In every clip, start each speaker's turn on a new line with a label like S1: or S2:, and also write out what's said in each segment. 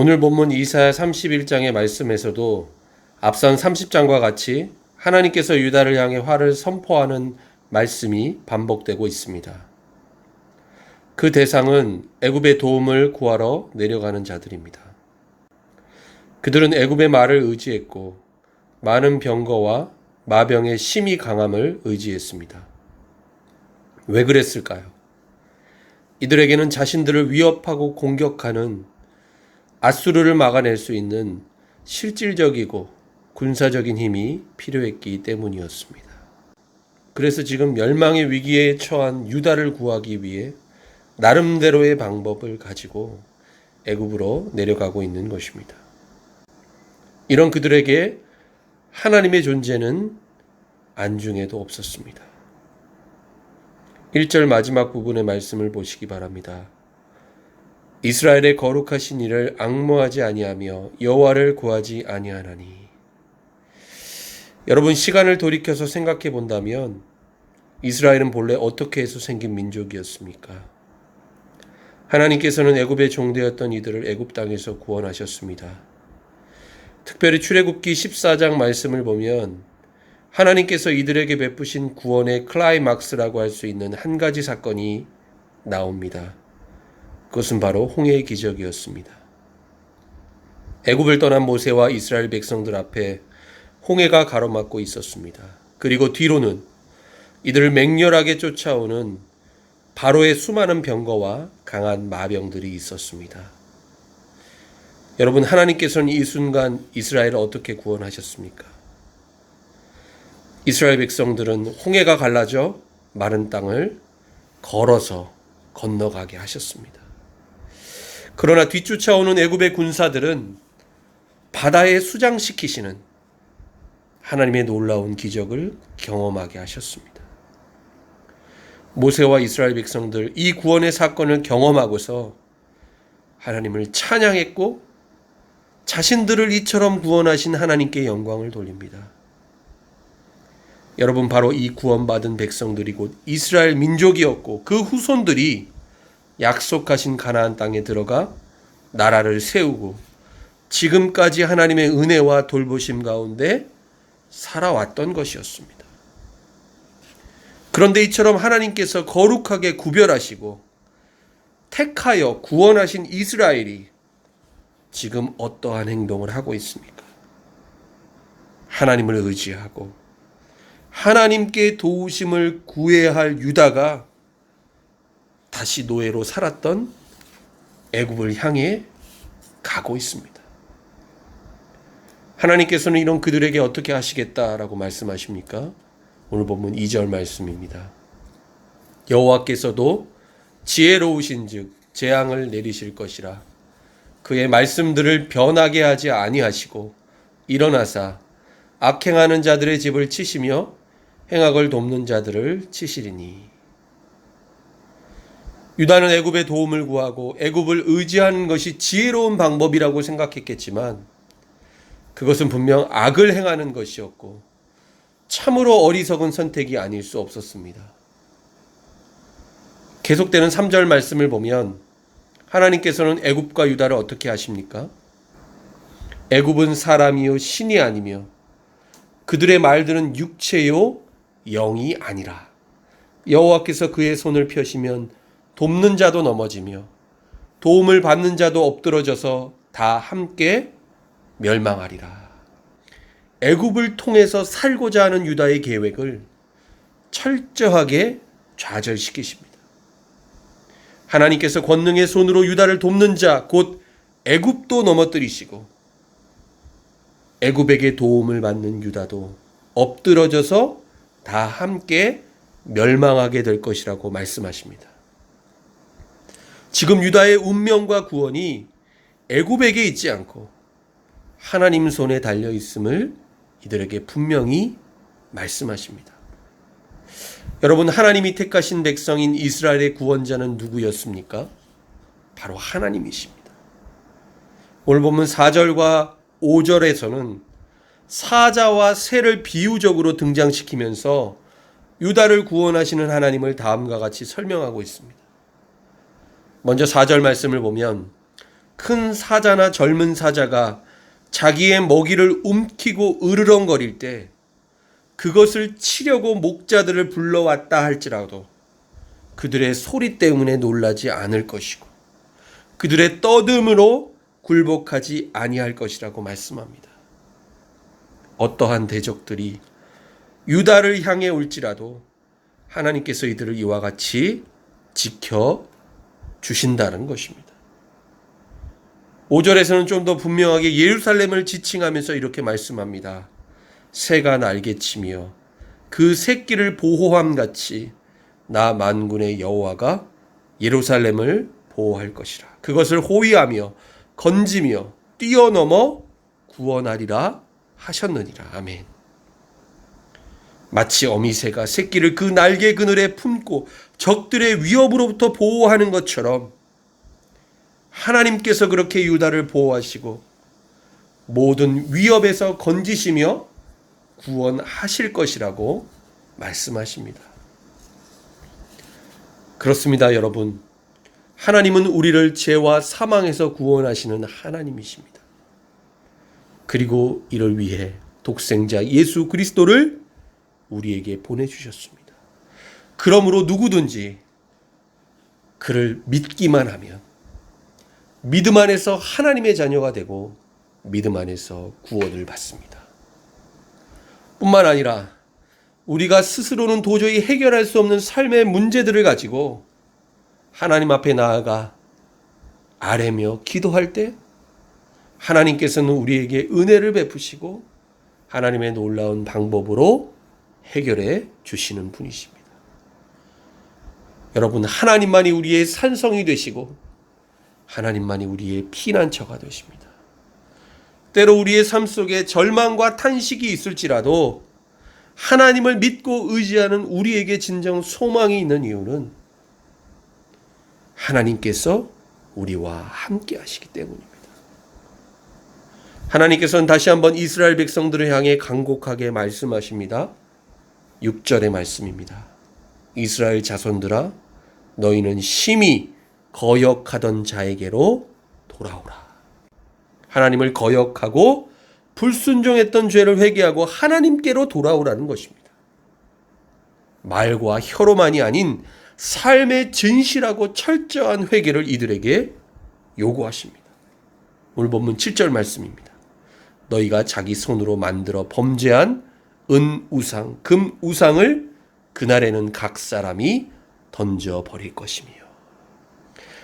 S1: 오늘 본문 이사야 31장의 말씀에서도 앞선 30장과 같이 하나님께서 유다를 향해 화를 선포하는 말씀이 반복되고 있습니다. 그 대상은 애굽의 도움을 구하러 내려가는 자들입니다. 그들은 애굽의 말을 의지했고 많은 병거와 마병의 심히 강함을 의지했습니다. 왜 그랬을까요? 이들에게는 자신들을 위협하고 공격하는 아수르를 막아낼 수 있는 실질적이고 군사적인 힘이 필요했기 때문이었습니다. 그래서 지금 멸망의 위기에 처한 유다를 구하기 위해 나름대로의 방법을 가지고 애굽으로 내려가고 있는 것입니다. 이런 그들에게 하나님의 존재는 안중에도 없었습니다. 1절 마지막 부분의 말씀을 보시기 바랍니다. 이스라엘의 거룩하신 이를 앙모하지 아니하며 여호와를 구하지 아니하나니. 여러분, 시간을 돌이켜서 생각해 본다면 이스라엘은 본래 어떻게 해서 생긴 민족이었습니까? 하나님께서는 애굽의 종되었던 이들을 애굽 땅에서 구원하셨습니다. 특별히 출애굽기 14장 말씀을 보면 하나님께서 이들에게 베푸신 구원의 클라이막스라고 할 수 있는 한 가지 사건이 나옵니다. 그것은 바로 홍해의 기적이었습니다. 애굽을 떠난 모세와 이스라엘 백성들 앞에 홍해가 가로막고 있었습니다. 그리고 뒤로는 이들을 맹렬하게 쫓아오는 바로의 수많은 병거와 강한 마병들이 있었습니다. 여러분, 하나님께서는 이 순간 이스라엘을 어떻게 구원하셨습니까? 이스라엘 백성들은 홍해가 갈라져 마른 땅을 걸어서 건너가게 하셨습니다. 그러나 뒤쫓아오는 애굽의 군사들은 바다에 수장시키시는 하나님의 놀라운 기적을 경험하게 하셨습니다. 모세와 이스라엘 백성들 이 구원의 사건을 경험하고서 하나님을 찬양했고 자신들을 이처럼 구원하신 하나님께 영광을 돌립니다. 여러분, 바로 이 구원받은 백성들이 곧 이스라엘 민족이었고 그 후손들이 약속하신 가나안 땅에 들어가 나라를 세우고 지금까지 하나님의 은혜와 돌보심 가운데 살아왔던 것이었습니다. 그런데 이처럼 하나님께서 거룩하게 구별하시고 택하여 구원하신 이스라엘이 지금 어떠한 행동을 하고 있습니까? 하나님을 의지하고 하나님께 도우심을 구해야 할 유다가 다시 노예로 살았던 애굽을 향해 가고 있습니다. 하나님께서는 이런 그들에게 어떻게 하시겠다라고 말씀하십니까? 오늘 본문 2절 말씀입니다. 여호와께서도 지혜로우신즉 재앙을 내리실 것이라. 그의 말씀들을 변하게 하지 아니하시고 일어나사 악행하는 자들의 집을 치시며 행악을 돕는 자들을 치시리니. 유다는 애굽의 도움을 구하고 애굽을 의지하는 것이 지혜로운 방법이라고 생각했겠지만 그것은 분명 악을 행하는 것이었고 참으로 어리석은 선택이 아닐 수 없었습니다. 계속되는 3절 말씀을 보면 하나님께서는 애굽과 유다를 어떻게 하십니까? 애굽은 사람이요 신이 아니며 그들의 말들은 육체요 영이 아니라. 여호와께서 그의 손을 펴시면 돕는 자도 넘어지며 도움을 받는 자도 엎드러져서 다 함께 멸망하리라. 애굽을 통해서 살고자 하는 유다의 계획을 철저하게 좌절시키십니다. 하나님께서 권능의 손으로 유다를 돕는 자, 곧 애굽도 넘어뜨리시고 애굽에게 도움을 받는 유다도 엎드러져서 다 함께 멸망하게 될 것이라고 말씀하십니다. 지금 유다의 운명과 구원이 애굽에게 있지 않고 하나님 손에 달려 있음을 이들에게 분명히 말씀하십니다. 여러분, 하나님이 택하신 백성인 이스라엘의 구원자는 누구였습니까? 바로 하나님이십니다. 오늘 보면 4절과 5절에서는 사자와 새를 비유적으로 등장시키면서 유다를 구원하시는 하나님을 다음과 같이 설명하고 있습니다. 먼저 4절 말씀을 보면 큰 사자나 젊은 사자가 자기의 먹이를 움키고 으르렁거릴 때 그것을 치려고 목자들을 불러왔다 할지라도 그들의 소리 때문에 놀라지 않을 것이고 그들의 떠듦으로 굴복하지 아니할 것이라고 말씀합니다. 어떠한 대적들이 유다를 향해 올지라도 하나님께서 이들을 이와 같이 지켜 주신다는 것입니다. 5절에서는 좀 더 분명하게 예루살렘을 지칭하면서 이렇게 말씀합니다. 새가 날개치며 그 새끼를 보호함 같이 나 만군의 여호와가 예루살렘을 보호할 것이라. 그것을 호위하며 건지며 뛰어넘어 구원하리라 하셨느니라. 아멘. 마치 어미새가 새끼를 그 날개 그늘에 품고 적들의 위협으로부터 보호하는 것처럼 하나님께서 그렇게 유다를 보호하시고 모든 위협에서 건지시며 구원하실 것이라고 말씀하십니다. 그렇습니다, 여러분. 하나님은 우리를 죄와 사망에서 구원하시는 하나님이십니다. 그리고 이를 위해 독생자 예수 그리스도를 우리에게 보내주셨습니다. 그러므로 누구든지 그를 믿기만 하면 믿음 안에서 하나님의 자녀가 되고 믿음 안에서 구원을 받습니다. 뿐만 아니라 우리가 스스로는 도저히 해결할 수 없는 삶의 문제들을 가지고 하나님 앞에 나아가 아뢰며 기도할 때 하나님께서는 우리에게 은혜를 베푸시고 하나님의 놀라운 방법으로 해결해 주시는 분이십니다. 여러분, 하나님만이 우리의 산성이 되시고 하나님만이 우리의 피난처가 되십니다. 때로 우리의 삶 속에 절망과 탄식이 있을지라도 하나님을 믿고 의지하는 우리에게 진정 소망이 있는 이유는 하나님께서 우리와 함께 하시기 때문입니다. 하나님께서는 다시 한번 이스라엘 백성들을 향해 간곡하게 말씀하십니다. 6절의 말씀입니다. 이스라엘 자손들아, 너희는 심히 거역하던 자에게로 돌아오라. 하나님을 거역하고 불순종했던 죄를 회개하고 하나님께로 돌아오라는 것입니다. 말과 혀로만이 아닌 삶의 진실하고 철저한 회개를 이들에게 요구하십니다. 오늘 본문 7절 말씀입니다. 너희가 자기 손으로 만들어 범죄한 은우상, 금우상을 그날에는 각 사람이 던져버릴 것이며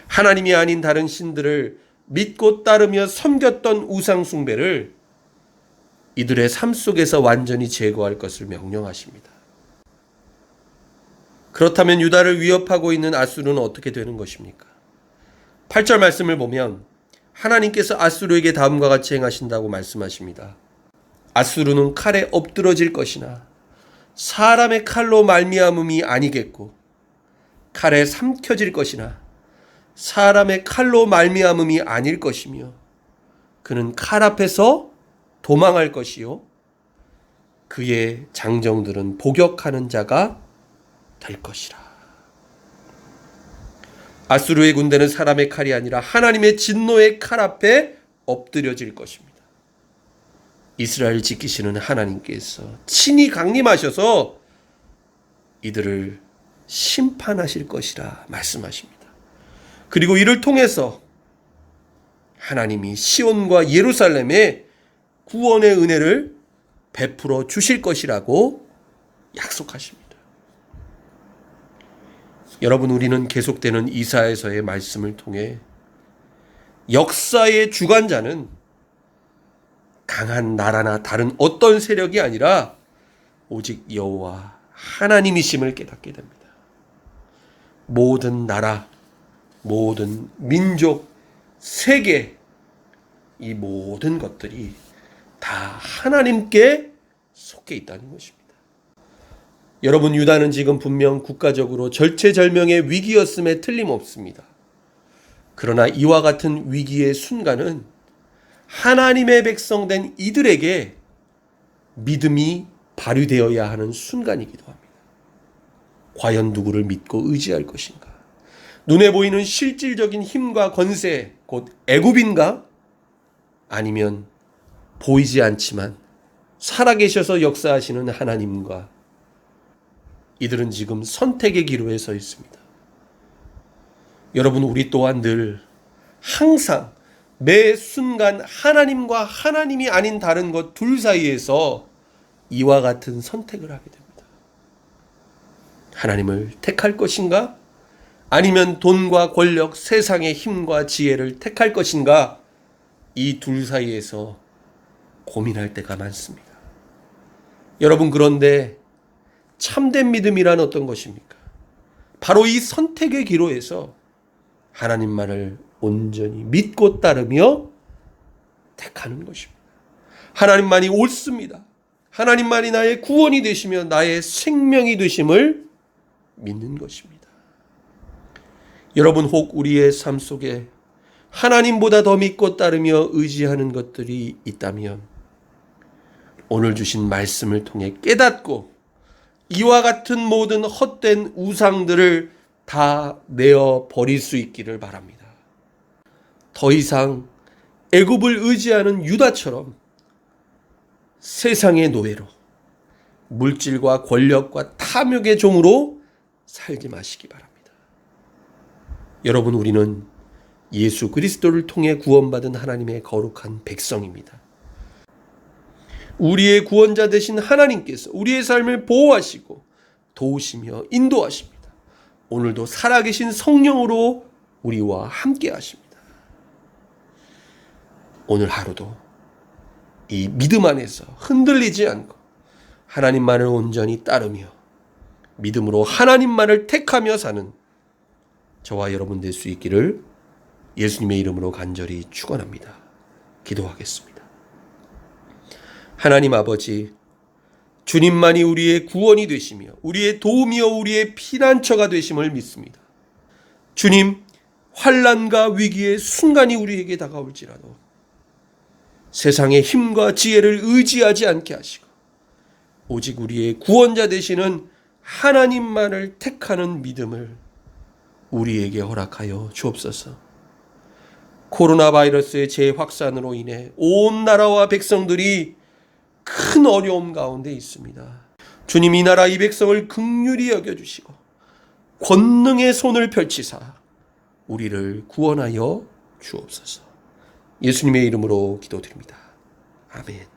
S1: 하나님이 아닌 다른 신들을 믿고 따르며 섬겼던 우상 숭배를 이들의 삶 속에서 완전히 제거할 것을 명령하십니다. 그렇다면 유다를 위협하고 있는 아수르는 어떻게 되는 것입니까? 8절 말씀을 보면 하나님께서 아수르에게 다음과 같이 행하신다고 말씀하십니다. 아수르는 칼에 엎드러질 것이나 사람의 칼로 말미암음이 아니겠고 칼에 삼켜질 것이나 사람의 칼로 말미암음이 아닐 것이며 그는 칼 앞에서 도망할 것이요 그의 장정들은 복역하는 자가 될 것이라. 아수르의 군대는 사람의 칼이 아니라 하나님의 진노의 칼 앞에 엎드려질 것입니다. 이스라엘 지키시는 하나님께서 친히 강림하셔서 이들을 심판하실 것이라 말씀하십니다. 그리고 이를 통해서 하나님이 시온과 예루살렘에 구원의 은혜를 베풀어 주실 것이라고 약속하십니다. 여러분, 우리는 계속되는 이사야서의 말씀을 통해 역사의 주관자는 강한 나라나 다른 어떤 세력이 아니라 오직 여호와 하나님이심을 깨닫게 됩니다. 모든 나라, 모든 민족, 세계, 이 모든 것들이 다 하나님께 속해 있다는 것입니다. 여러분, 유다는 지금 분명 국가적으로 절체절명의 위기였음에 틀림없습니다. 그러나 이와 같은 위기의 순간은 하나님의 백성된 이들에게 믿음이 발휘되어야 하는 순간이기도 합니다. 과연 누구를 믿고 의지할 것인가? 눈에 보이는 실질적인 힘과 권세, 곧 애굽인가? 아니면 보이지 않지만 살아계셔서 역사하시는 하나님과 이들은 지금 선택의 기로에 서 있습니다. 여러분, 우리 또한 늘 항상 매 순간 하나님과 하나님이 아닌 다른 것 둘 사이에서 이와 같은 선택을 하게 됩니다. 하나님을 택할 것인가? 아니면 돈과 권력, 세상의 힘과 지혜를 택할 것인가? 이 둘 사이에서 고민할 때가 많습니다. 여러분, 그런데 참된 믿음이란 어떤 것입니까? 바로 이 선택의 기로에서 하나님만을 온전히 믿고 따르며 택하는 것입니다. 하나님만이 옳습니다. 하나님만이 나의 구원이 되시며 나의 생명이 되심을 믿는 것입니다. 여러분, 혹 우리의 삶 속에 하나님보다 더 믿고 따르며 의지하는 것들이 있다면 오늘 주신 말씀을 통해 깨닫고 이와 같은 모든 헛된 우상들을 다 내어 버릴 수 있기를 바랍니다. 더 이상 애굽을 의지하는 유다처럼 세상의 노예로, 물질과 권력과 탐욕의 종으로 살지 마시기 바랍니다. 여러분, 우리는 예수 그리스도를 통해 구원받은 하나님의 거룩한 백성입니다. 우리의 구원자 되신 하나님께서 우리의 삶을 보호하시고 도우시며 인도하십니다. 오늘도 살아계신 성령으로 우리와 함께 하십니다. 오늘 하루도 이 믿음 안에서 흔들리지 않고 하나님만을 온전히 따르며 믿음으로 하나님만을 택하며 사는 저와 여러분 될 수 있기를 예수님의 이름으로 간절히 축원합니다. 기도하겠습니다. 하나님 아버지, 주님만이 우리의 구원이 되시며 우리의 도움이요 우리의 피난처가 되심을 믿습니다. 주님, 환난과 위기의 순간이 우리에게 다가올지라도 세상의 힘과 지혜를 의지하지 않게 하시고 오직 우리의 구원자 되시는 하나님만을 택하는 믿음을 우리에게 허락하여 주옵소서. 코로나 바이러스의 재확산으로 인해 온 나라와 백성들이 큰 어려움 가운데 있습니다. 주님, 이 나라 이 백성을 긍휼히 여겨주시고 권능의 손을 펼치사 우리를 구원하여 주옵소서. 예수님의 이름으로 기도드립니다. 아멘.